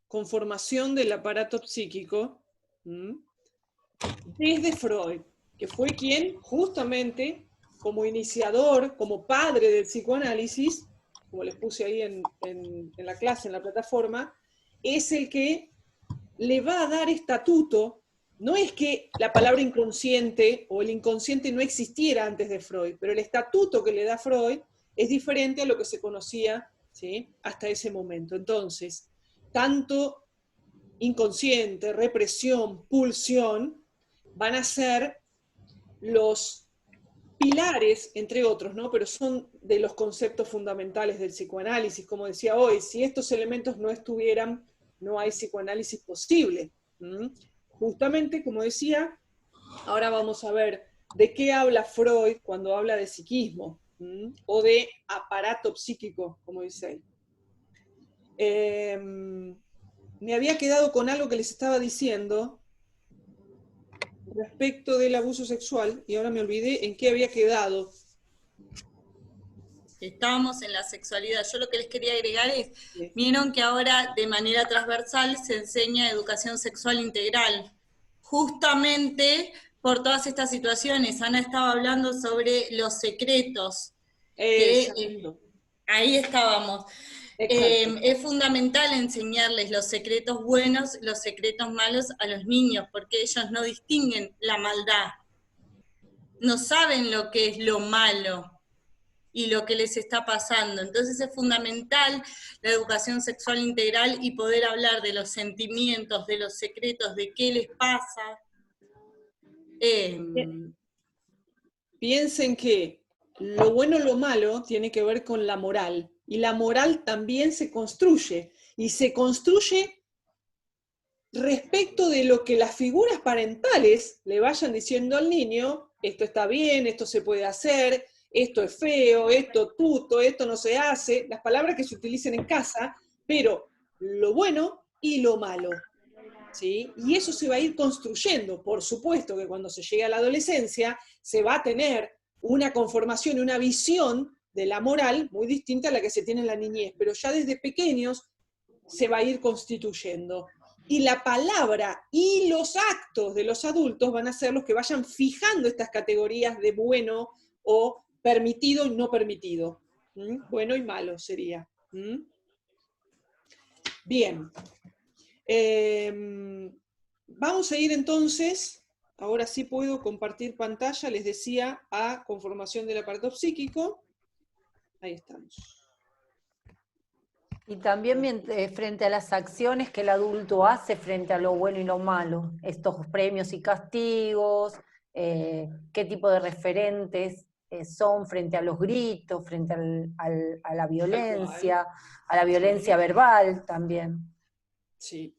conformación del aparato psíquico desde Freud, que fue quien justamente como iniciador, como padre del psicoanálisis, como les puse ahí en la clase, en la plataforma, es el que le va a dar estatuto. No es que la palabra inconsciente o el inconsciente no existiera antes de Freud, pero el estatuto que le da Freud es diferente a lo que se conocía, ¿sí?, hasta ese momento. Entonces, tanto inconsciente, represión, pulsión, van a ser los pilares, entre otros, ¿no? Pero son de los conceptos fundamentales del psicoanálisis. Como decía hoy, si estos elementos no estuvieran, no hay psicoanálisis posible. Justamente, como decía, ahora vamos a ver de qué habla Freud cuando habla de psiquismo, o de aparato psíquico, como dice él. Me había quedado con algo que les estaba diciendo respecto del abuso sexual, y ahora me olvidé en qué había quedado. Estábamos en la sexualidad. Yo lo que les quería agregar es, vieron que ahora de manera transversal se enseña educación sexual integral, justamente por todas estas situaciones. Ana estaba hablando sobre los secretos, que ahí estábamos. Es fundamental enseñarles los secretos buenos, los secretos malos a los niños, porque ellos no distinguen la maldad, no saben lo que es lo malo y lo que les está pasando. Entonces es fundamental la educación sexual integral y poder hablar de los sentimientos, de los secretos, de qué les pasa. Piensen que lo bueno o lo malo tiene que ver con la moral, y la moral también se construye, y se construye respecto de lo que las figuras parentales le vayan diciendo al niño: esto está bien, esto se puede hacer, esto es feo, esto tuto, esto no se hace, las palabras que se utilicen en casa, pero lo bueno y lo malo, ¿sí? Y eso se va a ir construyendo. Por supuesto que cuando se llega a la adolescencia se va a tener una conformación y una visión de la moral muy distinta a la que se tiene en la niñez, pero ya desde pequeños se va a ir constituyendo. Y la palabra y los actos de los adultos van a ser los que vayan fijando estas categorías de bueno o permitido y no permitido. Bueno y malo sería. Bien. Vamos a ir entonces, ahora sí puedo compartir pantalla, les decía, a conformación del aparato psíquico. Ahí estamos. Y también frente a las acciones que el adulto hace frente a lo bueno y lo malo, estos premios y castigos, qué tipo de referentes son frente a los gritos, frente a la violencia verbal también. Sí,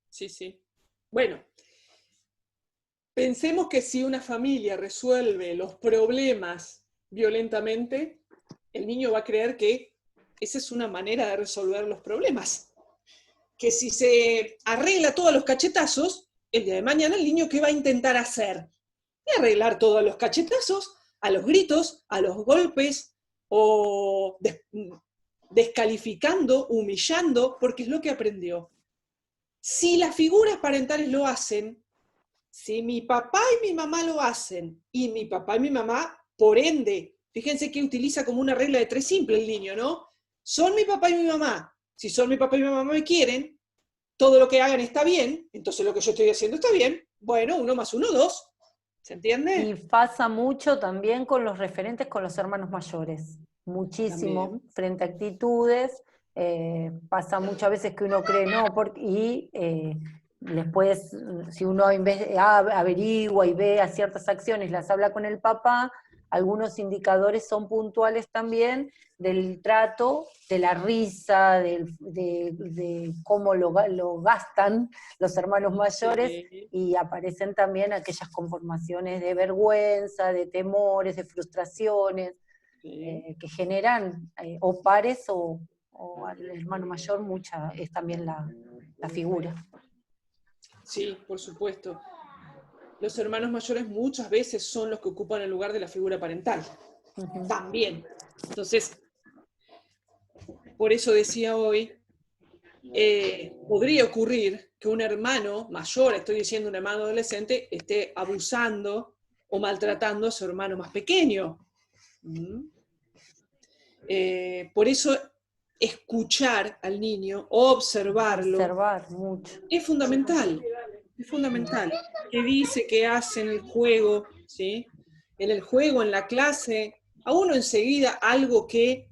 sí, sí. Bueno, pensemos que si una familia resuelve los problemas violentamente, el niño va a creer que esa es una manera de resolver los problemas. Que si se arregla todos los cachetazos, el día de mañana el niño, ¿qué va a intentar hacer? Y arreglar todos los cachetazos, a los gritos, a los golpes, o descalificando, humillando, porque es lo que aprendió. Si las figuras parentales lo hacen, si mi papá y mi mamá lo hacen, y mi papá y mi mamá, por ende, fíjense que utiliza como una regla de 3 simple el niño, ¿no? Son mi papá y mi mamá. Si son mi papá y mi mamá me quieren, todo lo que hagan está bien, entonces lo que yo estoy haciendo está bien. Bueno, 1 más 1, 2. ¿Se entiende? Y pasa mucho también con los referentes con los hermanos mayores. Muchísimo También. frente a actitudes. Pasa muchas veces que uno cree no, y después, si uno averigua y ve a ciertas acciones, las habla con el papá, algunos indicadores son puntuales también del trato, de la risa, de cómo lo gastan los hermanos mayores, Sí. y aparecen también aquellas conformaciones de vergüenza, de temores, de frustraciones, Sí. que generan o pares o al hermano mayor es también la figura. Sí, por supuesto. Los hermanos mayores muchas veces son los que ocupan el lugar de la figura parental. También. Entonces, por eso decía hoy podría ocurrir que un hermano mayor, estoy diciendo un hermano adolescente, esté abusando o maltratando a su hermano más pequeño. Por eso escuchar al niño, observarlo, Observar mucho. es fundamental. Es fundamental. ¿Qué dice, qué hace en el juego? ¿Sí? En el juego, en la clase, a uno enseguida algo que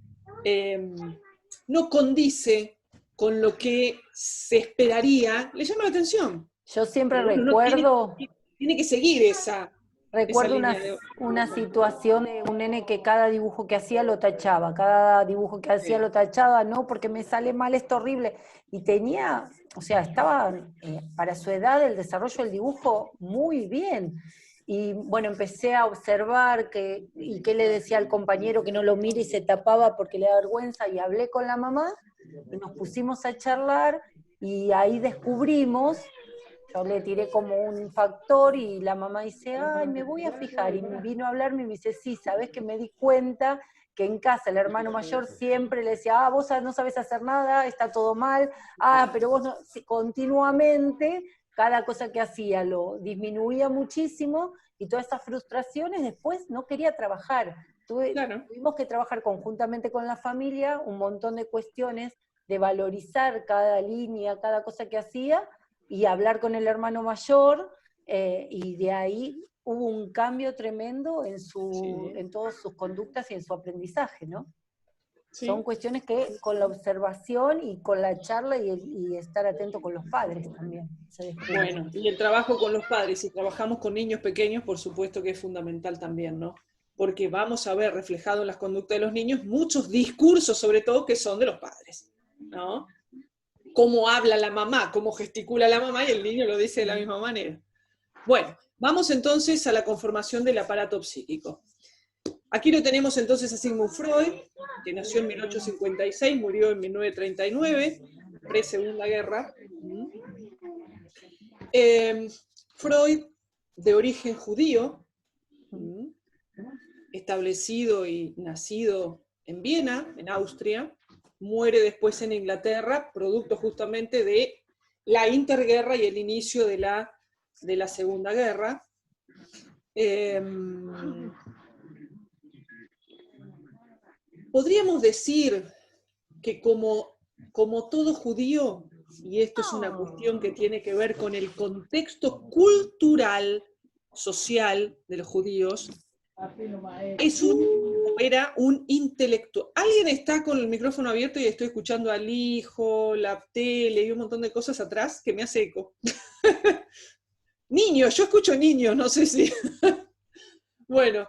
no condice con lo que se esperaría, le llama la atención. Yo siempre Pero uno recuerdo... tiene que seguir esa Recuerdo línea de... una situación de un nene que cada dibujo que hacía lo tachaba, cada dibujo que hacía lo tachaba, no, porque me sale mal, esto horrible. Y tenía, o sea, estaba para su edad el desarrollo del dibujo muy bien. Y bueno, empecé a observar y qué le decía al compañero que no lo mire y se tapaba porque le da vergüenza, y hablé con la mamá y nos pusimos a charlar y ahí descubrimos. Yo le tiré como un factor y la mamá dice, ay, me voy a fijar. Y me vino a hablarme y me dice, sí, ¿sabés que me di cuenta que en casa el hermano mayor siempre le decía, vos no sabés hacer nada, está todo mal, pero vos no, continuamente, cada cosa que hacía lo disminuía muchísimo y todas esas frustraciones después no quería trabajar. Tuvimos que trabajar conjuntamente con la familia un montón de cuestiones de valorizar cada línea, cada cosa que hacía, y hablar con el hermano mayor, y de ahí hubo un cambio tremendo en todas sus conductas y en su aprendizaje, ¿no? Sí. Son cuestiones que con la observación y con la charla y estar atento con los padres también se descubre. Bueno, y el trabajo con los padres, si trabajamos con niños pequeños, por supuesto que es fundamental también, ¿no? Porque vamos a ver reflejado en las conductas de los niños muchos discursos, sobre todo, que son de los padres, ¿no? Cómo habla la mamá, cómo gesticula la mamá, y el niño lo dice de la misma manera. Bueno, vamos entonces a la conformación del aparato psíquico. Aquí lo tenemos entonces a Sigmund Freud, que nació en 1856, murió en 1939, pre-Segunda Guerra. Freud, de origen judío, establecido y nacido en Viena, en Austria, muere después en Inglaterra, producto justamente de la interguerra y el inicio de la Segunda Guerra. Podríamos decir que como todo judío, y esto es una cuestión que tiene que ver con el contexto cultural, social de los judíos, era un intelectual. Alguien está con el micrófono abierto y estoy escuchando al hijo, la tele y un montón de cosas atrás que me hace eco. Niños, yo escucho niños, no sé si... Bueno,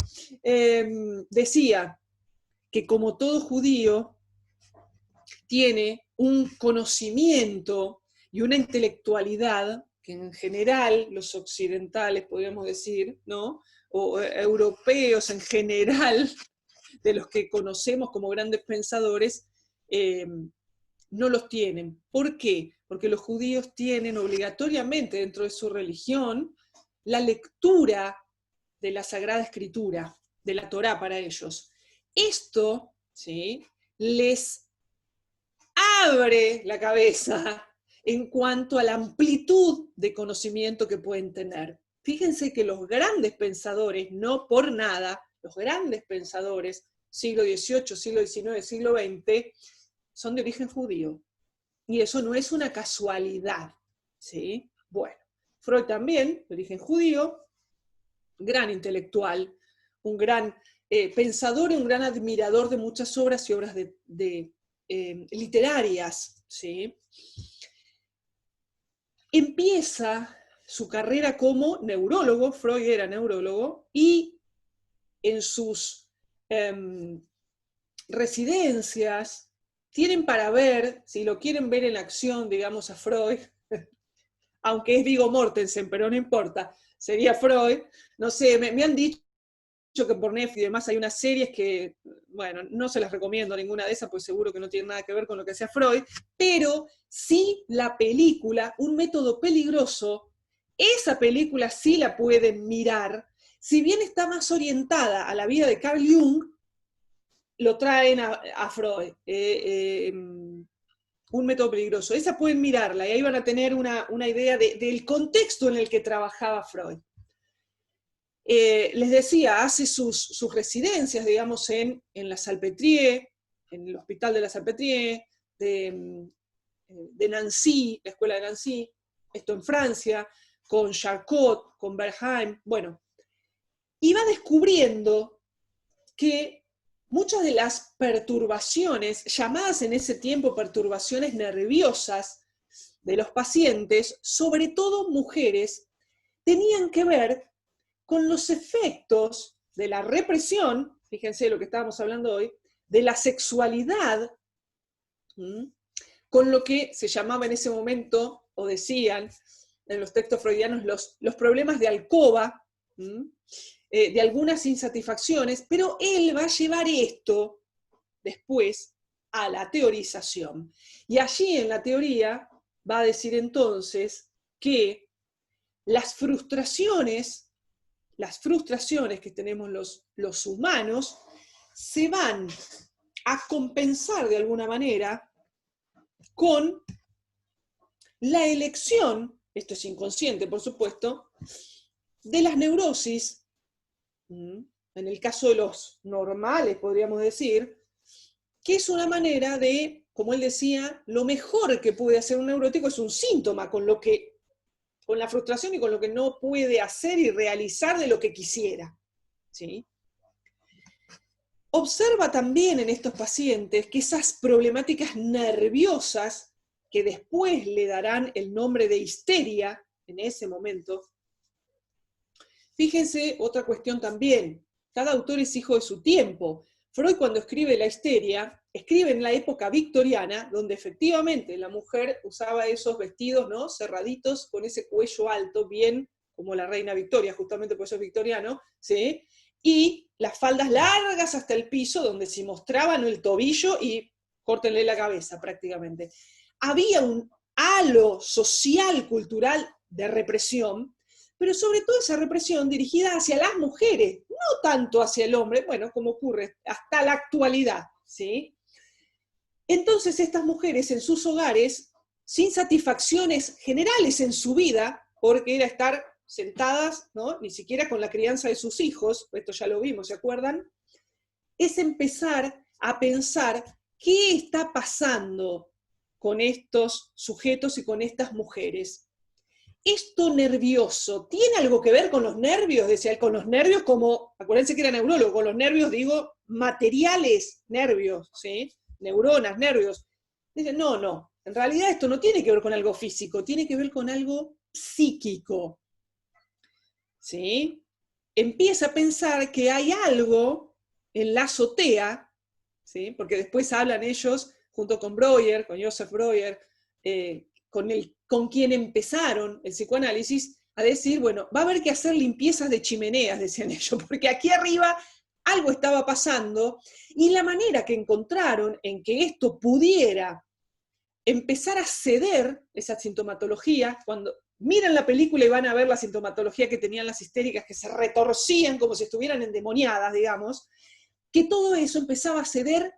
decía que como todo judío tiene un conocimiento y una intelectualidad que en general los occidentales, podríamos decir, ¿no? O europeos en general, de los que conocemos como grandes pensadores, no los tienen. ¿Por qué? Porque los judíos tienen obligatoriamente dentro de su religión la lectura de la Sagrada Escritura, de la Torá para ellos. Esto, ¿sí?, les abre la cabeza en cuanto a la amplitud de conocimiento que pueden tener. Fíjense que los grandes pensadores, no por nada, los grandes pensadores, siglo XVIII, siglo XIX, siglo XX, son de origen judío. Y eso no es una casualidad, ¿sí? Bueno, Freud también, de origen judío, gran intelectual, un gran pensador y un gran admirador de muchas obras y obras literarias, ¿sí? Empieza su carrera como neurólogo, Freud era neurólogo, y en sus residencias tienen para ver, si lo quieren ver en acción, digamos, a Freud, aunque es Viggo Mortensen, pero no importa, sería Freud, no sé, me han dicho que por Netflix y demás hay unas series que, bueno, no se las recomiendo ninguna de esas, pues seguro que no tiene nada que ver con lo que hacía Freud, pero sí la película, Un método peligroso, esa película sí la pueden mirar, si bien está más orientada a la vida de Carl Jung, lo traen a Freud. Un método peligroso. Esa pueden mirarla y ahí van a tener una idea del contexto en el que trabajaba Freud. Les decía, hace sus residencias, digamos, en la Salpêtrière, en el hospital de la Salpêtrière, de Nancy, la escuela de Nancy, esto en Francia, con Charcot, con Bernheim, bueno, y va descubriendo que muchas de las perturbaciones, llamadas en ese tiempo perturbaciones nerviosas de los pacientes, sobre todo mujeres, tenían que ver con los efectos de la represión, fíjense lo que estábamos hablando hoy, de la sexualidad, con lo que se llamaba en ese momento, o decían en los textos freudianos, los problemas de alcoba, de algunas insatisfacciones, pero él va a llevar esto después a la teorización. Y allí en la teoría va a decir entonces que las frustraciones que tenemos los humanos se van a compensar de alguna manera con la elección, esto es inconsciente por supuesto, de las neurosis, en el caso de los normales podríamos decir, que es una manera de, como él decía, lo mejor que puede hacer un neurótico es un síntoma con la frustración y con lo que no puede hacer y realizar de lo que quisiera, ¿sí? Observa también en estos pacientes que esas problemáticas nerviosas, que después le darán el nombre de histeria, en ese momento, fíjense otra cuestión también, cada autor es hijo de su tiempo. Freud cuando escribe la histeria, escribe en la época victoriana, donde efectivamente la mujer usaba esos vestidos, ¿no?, cerraditos, con ese cuello alto, bien como la reina Victoria, justamente por eso es victoriano, ¿sí?, y las faldas largas hasta el piso, donde se mostraban el tobillo y córtenle la cabeza prácticamente. Había un halo social, cultural de represión, pero sobre todo esa represión dirigida hacia las mujeres, no tanto hacia el hombre, bueno, como ocurre hasta la actualidad, ¿sí? Entonces estas mujeres en sus hogares, sin satisfacciones generales en su vida, porque era estar sentadas, ¿no?, ni siquiera con la crianza de sus hijos, esto ya lo vimos, ¿se acuerdan?, es empezar a pensar qué está pasando con estos sujetos y con estas mujeres. Esto nervioso, ¿tiene algo que ver con los nervios? Decía él, con los nervios como, acuérdense que era neurólogo, con los nervios digo materiales, nervios, ¿sí?, neuronas, nervios. Dice, no, en realidad esto no tiene que ver con algo físico, tiene que ver con algo psíquico, ¿sí? Empieza a pensar que hay algo en la azotea, ¿sí?, porque después hablan ellos, junto con Breuer, con Joseph Breuer, con quien empezaron el psicoanálisis, a decir, bueno, va a haber que hacer limpiezas de chimeneas, decían ellos, porque aquí arriba algo estaba pasando, y la manera que encontraron en que esto pudiera empezar a ceder esa sintomatología, cuando miran la película y van a ver la sintomatología que tenían las histéricas, que se retorcían como si estuvieran endemoniadas, digamos, que todo eso empezaba a ceder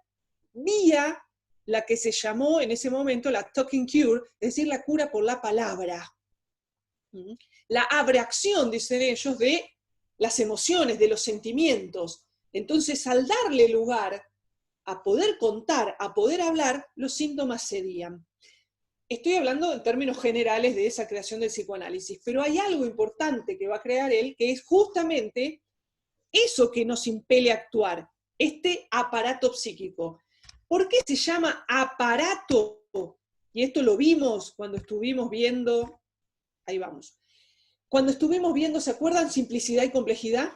vía la que se llamó en ese momento la talking cure, es decir, la cura por la palabra. La abreacción, dicen ellos, de las emociones, de los sentimientos. Entonces, al darle lugar a poder contar, a poder hablar, los síntomas cedían. Estoy hablando en términos generales de esa creación del psicoanálisis, pero hay algo importante que va a crear él, que es justamente eso que nos impele a actuar, este aparato psíquico. ¿Por qué se llama aparato? Y esto lo vimos cuando estuvimos viendo, ahí vamos, cuando estuvimos viendo, ¿se acuerdan? Simplicidad y complejidad.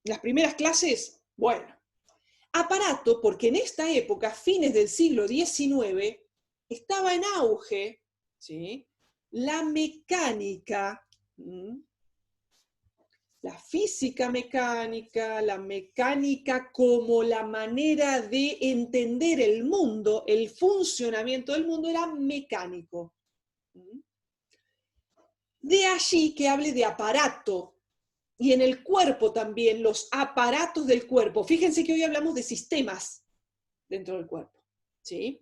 Las primeras clases, bueno, aparato porque en esta época, fines del siglo XIX, estaba en auge, ¿sí?, la mecánica, la física mecánica, la mecánica como la manera de entender el mundo, el funcionamiento del mundo era mecánico. De allí que hable de aparato, y en el cuerpo también, los aparatos del cuerpo. Fíjense que hoy hablamos de sistemas dentro del cuerpo, ¿sí?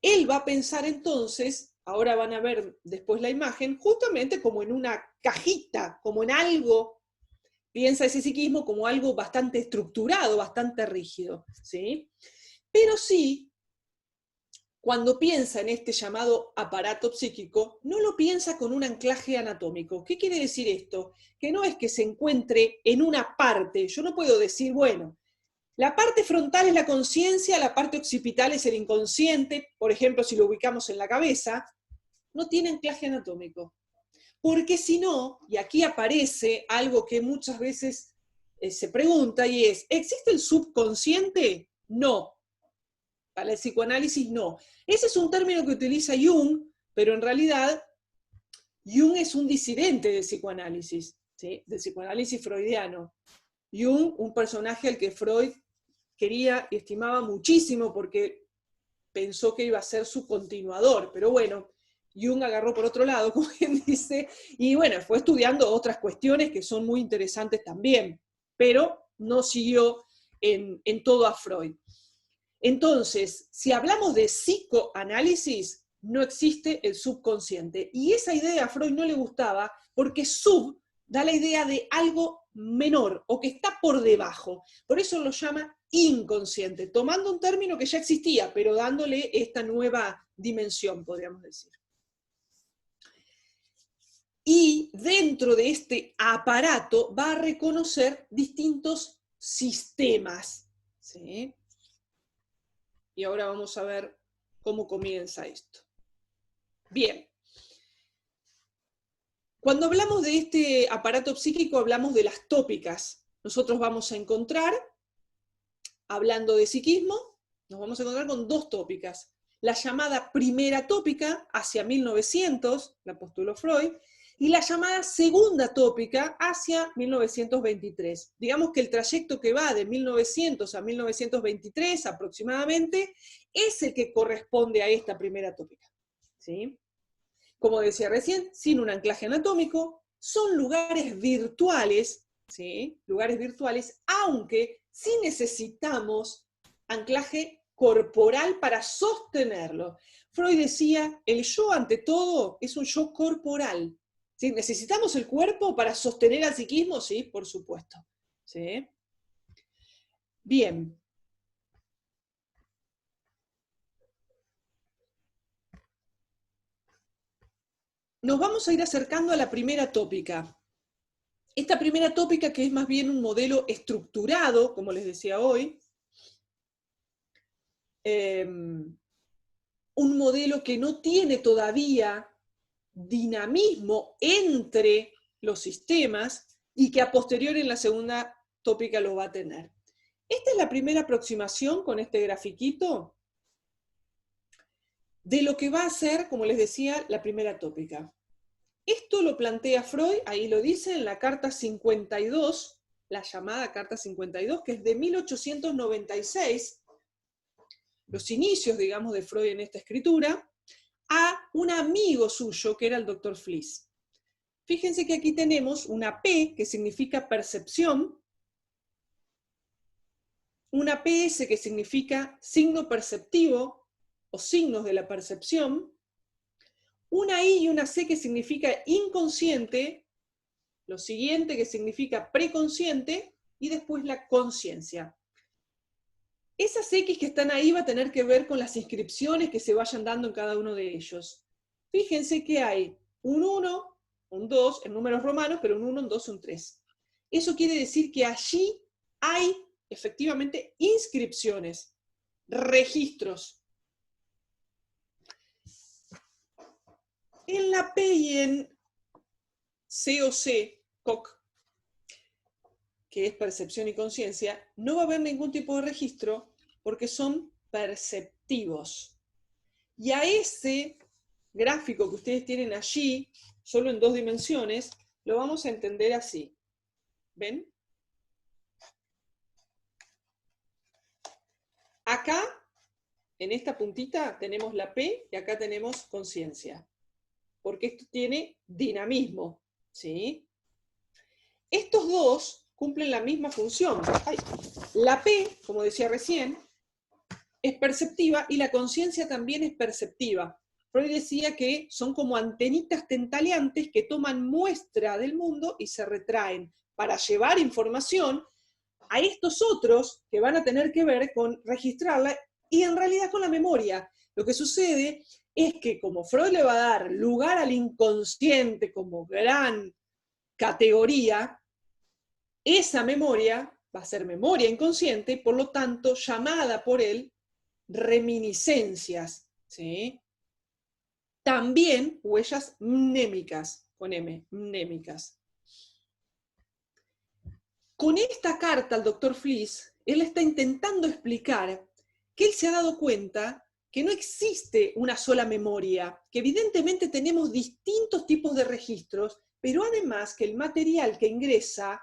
Él va a pensar entonces, ahora van a ver después la imagen, justamente como en una cajita, como en algo, piensa ese psiquismo como algo bastante estructurado, bastante rígido, ¿sí? Pero sí, cuando piensa en este llamado aparato psíquico, no lo piensa con un anclaje anatómico. ¿Qué quiere decir esto? Que no es que se encuentre en una parte. Yo no puedo decir, bueno, la parte frontal es la conciencia, la parte occipital es el inconsciente, por ejemplo, si lo ubicamos en la cabeza, no tiene anclaje anatómico. Porque si no, y aquí aparece algo que muchas veces se pregunta y es, ¿existe el subconsciente? No. Para el psicoanálisis no. Ese es un término que utiliza Jung, pero en realidad Jung es un disidente del psicoanálisis, ¿sí? Del psicoanálisis freudiano. Jung, un personaje al que Freud quería y estimaba muchísimo porque pensó que iba a ser su continuador, pero bueno, Jung agarró por otro lado, como quien dice, y bueno, fue estudiando otras cuestiones que son muy interesantes también, pero no siguió en todo a Freud. Entonces, si hablamos de psicoanálisis, no existe el subconsciente. Y esa idea a Freud no le gustaba porque sub da la idea de algo menor o que está por debajo. Por eso lo llama inconsciente, tomando un término que ya existía, pero dándole esta nueva dimensión, podríamos decir. Y dentro de este aparato va a reconocer distintos sistemas, ¿sí? Y ahora vamos a ver cómo comienza esto. Bien. Cuando hablamos de este aparato psíquico, hablamos de las tópicas. Nosotros vamos a encontrar, hablando de psiquismo, nos vamos a encontrar con dos tópicas. La llamada primera tópica, hacia 1900, la postuló Freud, y la llamada segunda tópica hacia 1923. Digamos que el trayecto que va de 1900 a 1923 aproximadamente es el que corresponde a esta primera tópica, ¿sí? Como decía recién, sin un anclaje anatómico, son lugares virtuales, ¿sí? Lugares virtuales, aunque sí necesitamos anclaje corporal para sostenerlo. Freud decía, el yo ante todo es un yo corporal. ¿Sí? ¿Necesitamos el cuerpo para sostener al psiquismo? Sí, por supuesto. ¿Sí? Bien. Nos vamos a ir acercando a la primera tópica. Esta primera tópica, que es más bien un modelo estructurado, como les decía hoy, un modelo que no tiene todavía dinamismo entre los sistemas y que a posteriori en la segunda tópica lo va a tener. Esta es la primera aproximación con este grafiquito de lo que va a ser, como les decía, la primera tópica. Esto lo plantea Freud, ahí lo dice en la carta 52, la llamada carta 52, que es de 1896, los inicios, digamos, de Freud en esta escritura, a un amigo suyo, que era el doctor Fliess. Fíjense que aquí tenemos una P, que significa percepción, una PS, que significa signo perceptivo, o signos de la percepción, una I y una C, que significa inconsciente, lo siguiente, que significa preconsciente, y después la conciencia. Esas X que están ahí va a tener que ver con las inscripciones que se vayan dando en cada uno de ellos. Fíjense que hay un 1, un 2 en números romanos, pero un 1, un 2, un 3. Eso quiere decir que allí hay efectivamente inscripciones, registros. En la P y en COC, que es percepción y conciencia, no va a haber ningún tipo de registro porque son perceptivos. Y a ese gráfico que ustedes tienen allí, solo en 2 dimensiones, lo vamos a entender así. ¿Ven? Acá, en esta puntita, tenemos la P y acá tenemos conciencia. Porque esto tiene dinamismo, ¿sí? Estos dos cumplen la misma función. La P, como decía recién, es perceptiva y la conciencia también es perceptiva. Freud decía que son como antenitas tentaleantes que toman muestra del mundo y se retraen para llevar información a estos otros que van a tener que ver con registrarla y en realidad con la memoria. Lo que sucede es que como Freud le va a dar lugar al inconsciente como gran categoría, esa memoria va a ser memoria inconsciente y por lo tanto llamada por él reminiscencias, ¿sí? También huellas mnémicas, con M, mnémicas. Con esta carta al doctor Fliess, él está intentando explicar que él se ha dado cuenta que no existe una sola memoria, que evidentemente tenemos distintos tipos de registros, pero además que el material que ingresa,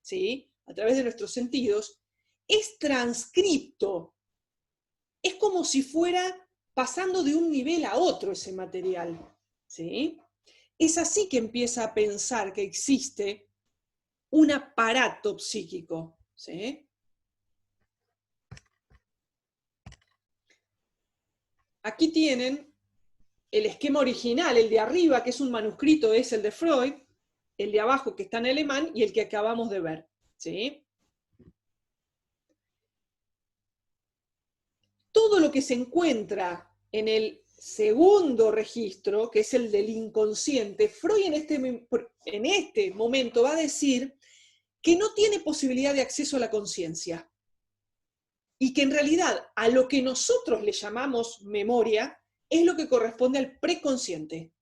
¿sí?, a través de nuestros sentidos, es transcripto. Es como si fuera pasando de un nivel a otro ese material, ¿sí? Es así que empieza a pensar que existe un aparato psíquico, ¿sí? Aquí tienen el esquema original, el de arriba, que es un manuscrito, es el de Freud, el de abajo, que está en alemán, y el que acabamos de ver, ¿sí? Todo lo que se encuentra en el segundo registro, que es el del inconsciente, Freud en este momento va a decir que no tiene posibilidad de acceso a la conciencia. Y que en realidad a lo que nosotros le llamamos memoria es lo que corresponde al preconsciente.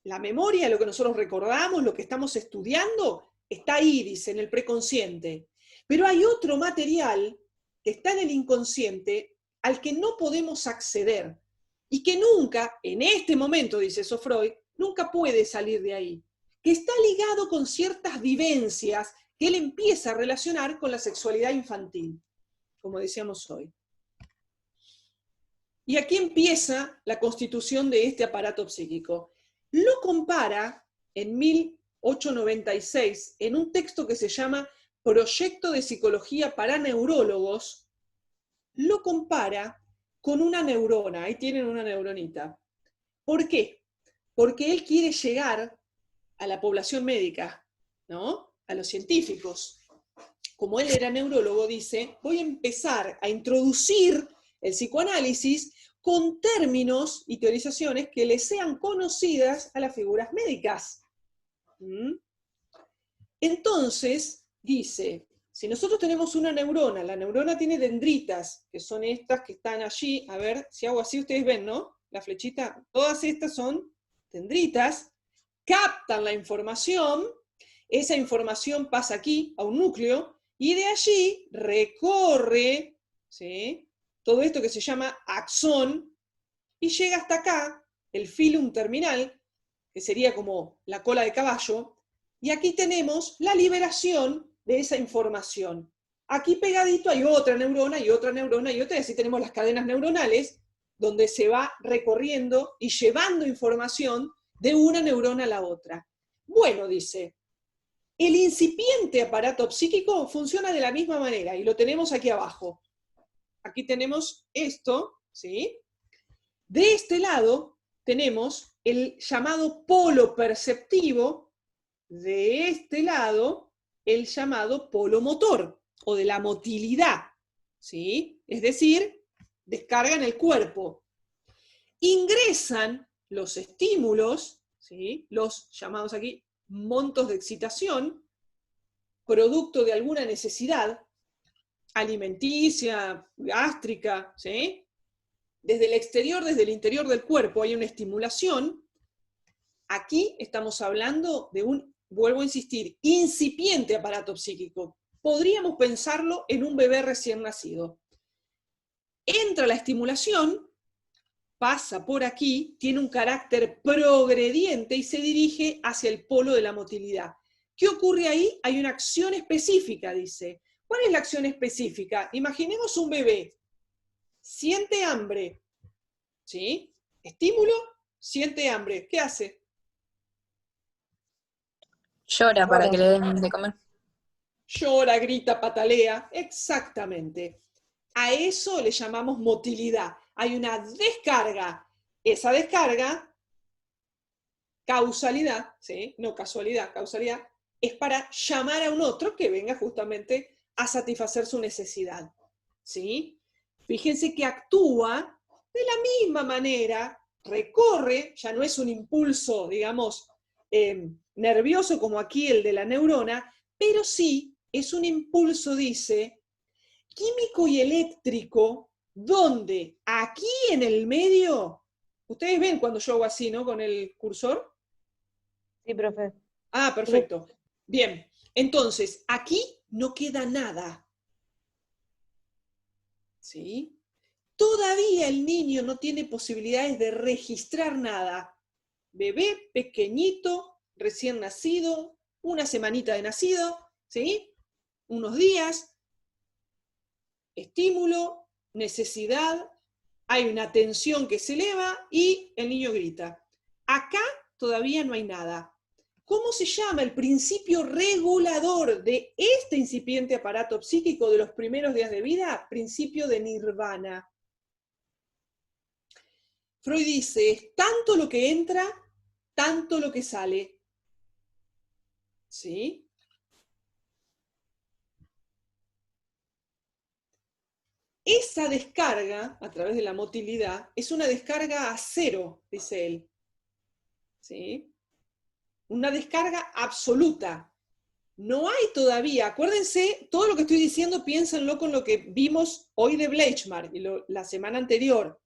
La memoria, lo que nosotros recordamos, lo que estamos estudiando, está ahí, dice, en el preconsciente. Pero hay otro material que está en el inconsciente al que no podemos acceder y que nunca, en este momento, dice eso Freud, nunca puede salir de ahí, que está ligado con ciertas vivencias que él empieza a relacionar con la sexualidad infantil, como decíamos hoy. Y aquí empieza la constitución de este aparato psíquico. Lo compara en 1896 en un texto que se llama Proyecto de Psicología para Neurólogos, lo compara con una neurona, ahí tienen una neuronita. ¿Por qué? Porque él quiere llegar a la población médica, ¿no?, a los científicos. Como él era neurólogo, dice, voy a empezar a introducir el psicoanálisis con términos y teorizaciones que les sean conocidas a las figuras médicas. Entonces, dice, si nosotros tenemos una neurona, la neurona tiene dendritas, que son estas que están allí, a ver, si hago así ustedes ven, ¿no? La flechita, todas estas son dendritas, captan la información, esa información pasa aquí a un núcleo, y de allí recorre, ¿sí?, todo esto que se llama axón, y llega hasta acá, el filum terminal, que sería como la cola de caballo, y aquí tenemos la liberación de esa información. Aquí pegadito hay otra neurona y otra neurona y otra, y así tenemos las cadenas neuronales, donde se va recorriendo y llevando información de una neurona a la otra. Bueno, dice, el incipiente aparato psíquico funciona de la misma manera, y lo tenemos aquí abajo. Aquí tenemos esto, ¿sí? De este lado tenemos el llamado polo perceptivo, de este lado el llamado polo motor, o de la motilidad, ¿sí? Es decir, descargan el cuerpo. Ingresan los estímulos, ¿sí?, los llamados aquí montos de excitación, producto de alguna necesidad alimenticia, gástrica, ¿sí? Desde el exterior, desde el interior del cuerpo hay una estimulación. Aquí estamos hablando de un, vuelvo a insistir, incipiente aparato psíquico. Podríamos pensarlo en un bebé recién nacido. Entra la estimulación, pasa por aquí, tiene un carácter progrediente y se dirige hacia el polo de la motilidad. ¿Qué ocurre ahí? Hay una acción específica, dice. ¿Cuál es la acción específica? Imaginemos un bebé, siente hambre, ¿sí? Estímulo, siente hambre. ¿Qué hace? Llora para que le den de comer. Llora, grita, patalea, exactamente. A eso le llamamos motilidad. Hay una descarga. Esa descarga, causalidad, ¿sí? No casualidad, causalidad, es para llamar a un otro que venga justamente a satisfacer su necesidad, ¿sí? Fíjense que actúa de la misma manera, recorre, ya no es un impulso, digamos, nervioso como aquí el de la neurona, pero sí es un impulso, dice, químico y eléctrico, donde aquí en el medio, ustedes ven cuando yo hago así, ¿no? Con el cursor. Sí, profe. Ah, perfecto. Bien, entonces, aquí no queda nada. ¿Sí? Todavía el niño no tiene posibilidades de registrar nada. Bebé, pequeñito, recién nacido, una semanita de nacido, ¿sí? Unos días, estímulo, necesidad, hay una tensión que se eleva y el niño grita. Acá todavía no hay nada. ¿Cómo se llama el principio regulador de este incipiente aparato psíquico de los primeros días de vida? Principio de nirvana. Freud dice, es tanto lo que entra, tanto lo que sale. ¿Sí? Esa descarga, a través de la motilidad, es una descarga a cero, dice él. ¿Sí? Una descarga absoluta. No hay todavía, acuérdense, todo lo que estoy diciendo, piénsenlo con lo que vimos hoy de Bleichmar y la semana anterior.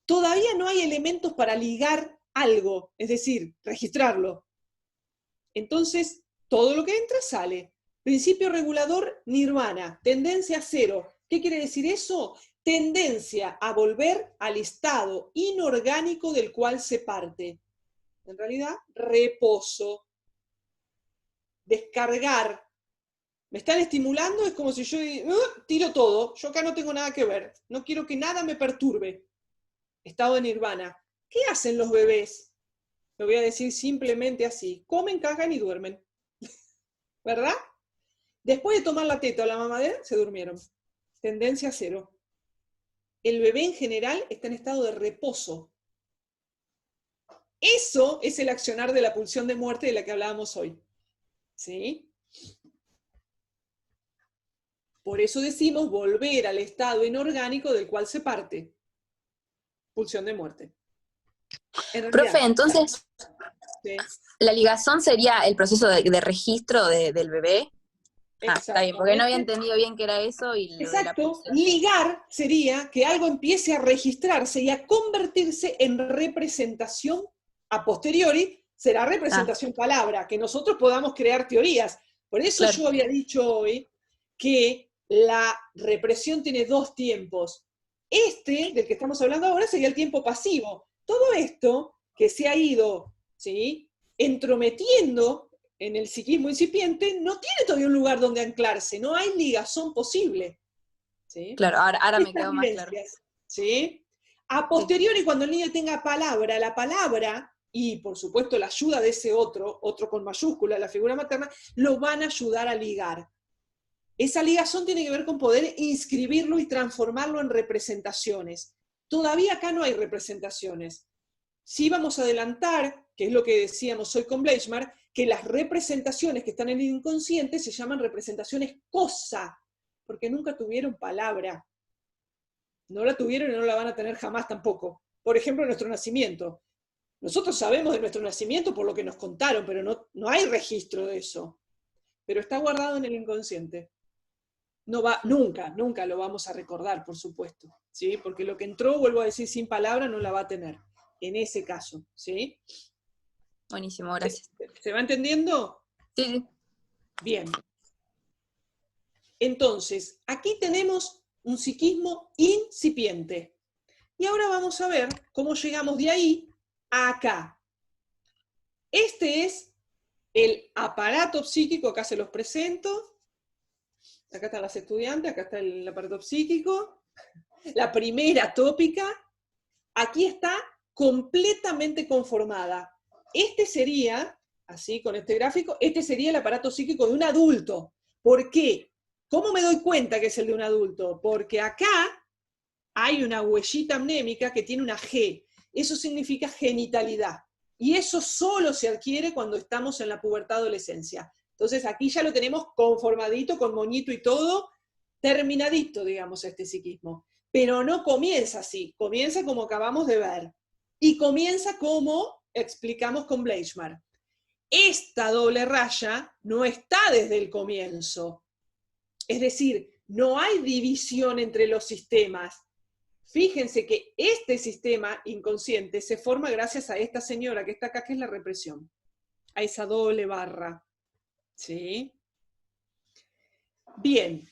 Todavía no hay elementos para ligar algo, es decir, registrarlo. Entonces, todo lo que entra sale. Principio regulador, nirvana, tendencia a cero. ¿Qué quiere decir eso? Tendencia a volver al estado inorgánico del cual se parte. En realidad, reposo. Descargar. Me están estimulando, es como si yo tiro todo, yo acá no tengo nada que ver, no quiero que nada me perturbe. Estado de nirvana. ¿Qué hacen los bebés? Lo voy a decir simplemente así. Comen, cagan y duermen. ¿Verdad? Después de tomar la teta o la mamadera, se durmieron. Tendencia a cero. El bebé en general está en estado de reposo. Eso es el accionar de la pulsión de muerte de la que hablábamos hoy. ¿Sí? Por eso decimos volver al estado inorgánico del cual se parte. Pulsión de muerte. Profe, entonces, ¿sí? la ligazón sería el proceso de registro del bebé. Está bien, porque no había entendido bien qué era eso. Y exacto, ligar sería que algo empiece a registrarse y a convertirse en representación a posteriori, será representación palabra, que nosotros podamos crear teorías. Por eso yo había dicho hoy que la represión tiene dos tiempos. Este, del que estamos hablando ahora, sería el tiempo pasivo. Todo esto que se ha ido, ¿sí?, entrometiendo en el psiquismo incipiente, no tiene todavía un lugar donde anclarse, no hay ligazón posible. ¿Sí? Claro, ahora me quedó más claro. ¿Sí? A posteriori, cuando el niño tenga palabra, la palabra, y por supuesto la ayuda de ese otro con mayúscula, la figura materna, lo van a ayudar a ligar. Esa ligazón tiene que ver con poder inscribirlo y transformarlo en representaciones. Todavía acá no hay representaciones. Sí vamos a adelantar, que es lo que decíamos hoy con Bleichmar, que las representaciones que están en el inconsciente se llaman representaciones cosa, porque nunca tuvieron palabra. No la tuvieron y no la van a tener jamás tampoco. Por ejemplo, nuestro nacimiento. Nosotros sabemos de nuestro nacimiento por lo que nos contaron, pero no hay registro de eso. Pero está guardado en el inconsciente. No va, nunca lo vamos a recordar, por supuesto, ¿sí? Porque lo que entró, vuelvo a decir, sin palabra, no la va a tener, en ese caso, ¿sí? Buenísimo, gracias. ¿Se va entendiendo? Sí. Bien. Entonces, aquí tenemos un psiquismo incipiente. Y ahora vamos a ver cómo llegamos de ahí a acá. Este es el aparato psíquico, acá se los presento. Acá están las estudiantes, acá está el aparato psíquico. La primera tópica, aquí está completamente conformada. Este sería, así con este gráfico, este sería el aparato psíquico de un adulto. ¿Por qué? ¿Cómo me doy cuenta que es el de un adulto? Porque acá hay una huellita amnémica que tiene una G. Eso significa genitalidad. Y eso solo se adquiere cuando estamos en la pubertad adolescencia. Entonces aquí ya lo tenemos conformadito, con moñito y todo, terminadito, digamos, este psiquismo. Pero no comienza así, comienza como acabamos de ver. Y comienza como explicamos con Bleichmar. Esta doble raya no está desde el comienzo. Es decir, no hay división entre los sistemas. Fíjense que este sistema inconsciente se forma gracias a esta señora que está acá, que es la represión. A esa doble barra. ¿Sí? Bien.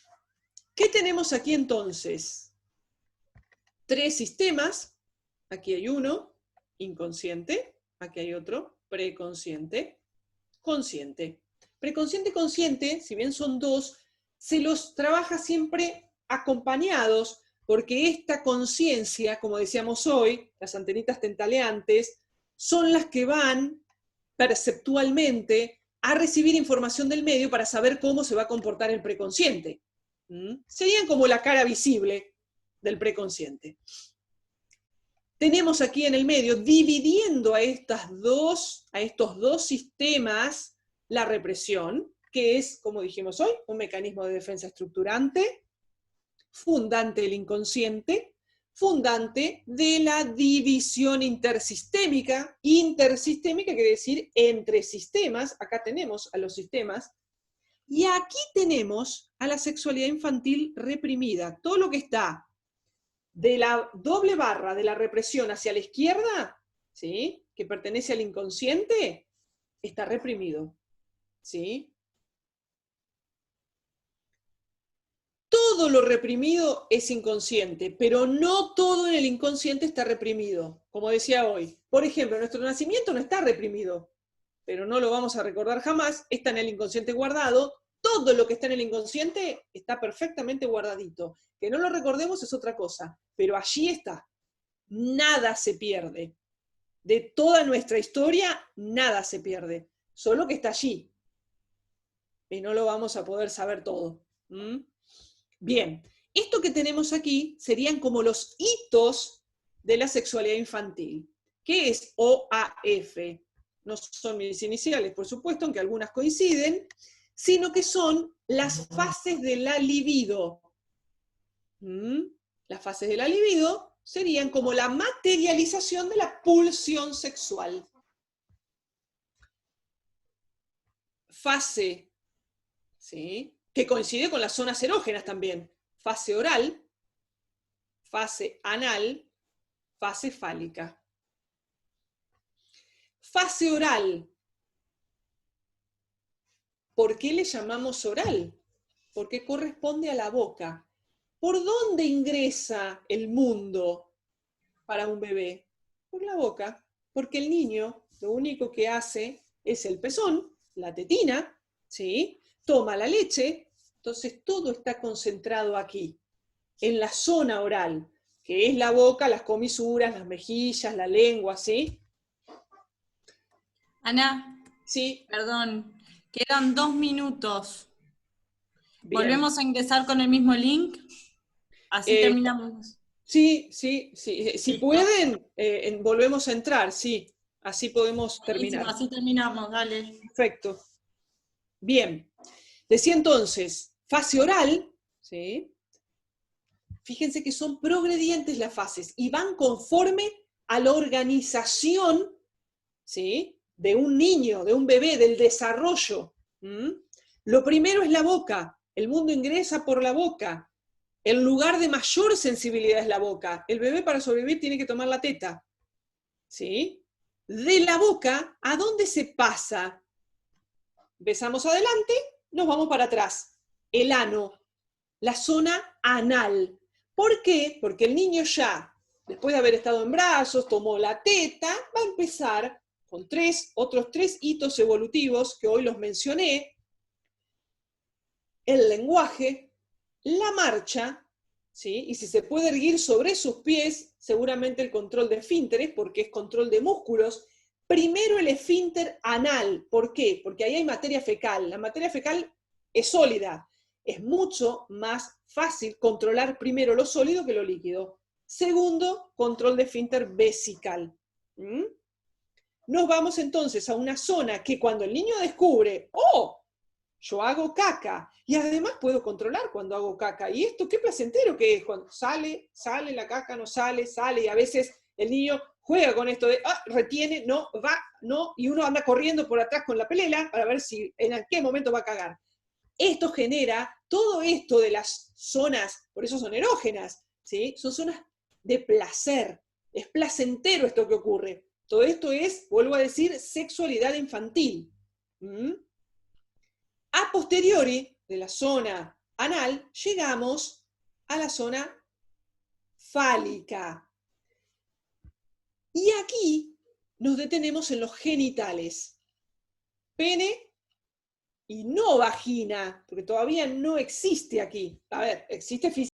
¿Qué tenemos aquí entonces? 3 sistemas. Aquí hay uno, inconsciente. Aquí hay otro, preconsciente. Consciente. Preconsciente y consciente, si bien son 2, se los trabaja siempre acompañados, porque esta conciencia, como decíamos hoy, las antenitas tentaleantes, son las que van perceptualmente a recibir información del medio para saber cómo se va a comportar el preconsciente. Serían como la cara visible del preconsciente. Tenemos aquí en el medio, dividiendo a estos dos sistemas, la represión, que es, como dijimos hoy, un mecanismo de defensa estructurante, fundante del inconsciente, fundante de la división intersistémica. Intersistémica quiere decir entre sistemas, acá tenemos a los sistemas, y aquí tenemos a la sexualidad infantil reprimida. Todo lo que está de la doble barra de la represión hacia la izquierda, ¿sí?, que pertenece al inconsciente, está reprimido. ¿Sí? Todo lo reprimido es inconsciente, pero no todo en el inconsciente está reprimido, como decía hoy. Por ejemplo, nuestro nacimiento no está reprimido, pero no lo vamos a recordar jamás, está en el inconsciente guardado. Todo lo que está en el inconsciente está perfectamente guardadito. Que no lo recordemos es otra cosa, pero allí está. Nada se pierde. De toda nuestra historia, nada se pierde. Solo que está allí. Y no lo vamos a poder saber todo. Bien, esto que tenemos aquí serían como los hitos de la sexualidad infantil. ¿Qué es OAF? No son mis iniciales, por supuesto, aunque algunas coinciden, sino que son las fases de la libido. Las fases de la libido serían como la materialización de la pulsión sexual. Fase, ¿sí?, que coincide con las zonas erógenas también. Fase oral, fase anal, fase fálica. Fase oral. ¿Por qué le llamamos oral? Porque corresponde a la boca. ¿Por dónde ingresa el mundo para un bebé? Por la boca. Porque el niño lo único que hace es el pezón, la tetina, ¿sí?, toma la leche, entonces todo está concentrado aquí, en la zona oral, que es la boca, las comisuras, las mejillas, la lengua, ¿sí? Ana, sí, perdón, quedan 2 minutos. Bien. ¿Volvemos a ingresar con el mismo link? Así terminamos. Sí, si pueden, volvemos a entrar, sí, así podemos terminar. Así terminamos, dale. Perfecto. Bien. Decía entonces, fase oral, ¿sí? Fíjense que son progredientes las fases y van conforme a la organización, ¿sí?, de un niño, de un bebé, del desarrollo. Lo primero es la boca. El mundo ingresa por la boca. El lugar de mayor sensibilidad es la boca. El bebé para sobrevivir tiene que tomar la teta. ¿Sí? De la boca, ¿a dónde se pasa? Empezamos adelante, nos vamos para atrás. El ano, la zona anal. ¿Por qué? Porque el niño ya, después de haber estado en brazos, tomó la teta, va a empezar con otros tres hitos evolutivos que hoy los mencioné: el lenguaje, la marcha, ¿sí?, y si se puede erguir sobre sus pies, seguramente el control de esfínteres, porque es control de músculos. Primero el esfínter anal. ¿Por qué? Porque ahí hay materia fecal. La materia fecal es sólida. es mucho más fácil controlar primero lo sólido que lo líquido. Segundo, control de esfínter vesical. Nos vamos entonces a una zona que cuando el niño descubre, ¡oh! Yo hago caca, y además puedo controlar cuando hago caca. ¿Y esto qué placentero que es? Cuando sale la caca, no sale, y a veces el niño juega con esto de, retiene, no, va, no, y uno anda corriendo por atrás con la pelela para ver si en qué momento va a cagar. Esto genera, todo esto de las zonas, por eso son erógenas, ¿sí? Son zonas de placer, es placentero esto que ocurre. Todo esto es, vuelvo a decir, sexualidad infantil. A posteriori de la zona anal, llegamos a la zona fálica. Y aquí nos detenemos en los genitales. Pene y no vagina, porque todavía no existe aquí. A ver, existe físicamente.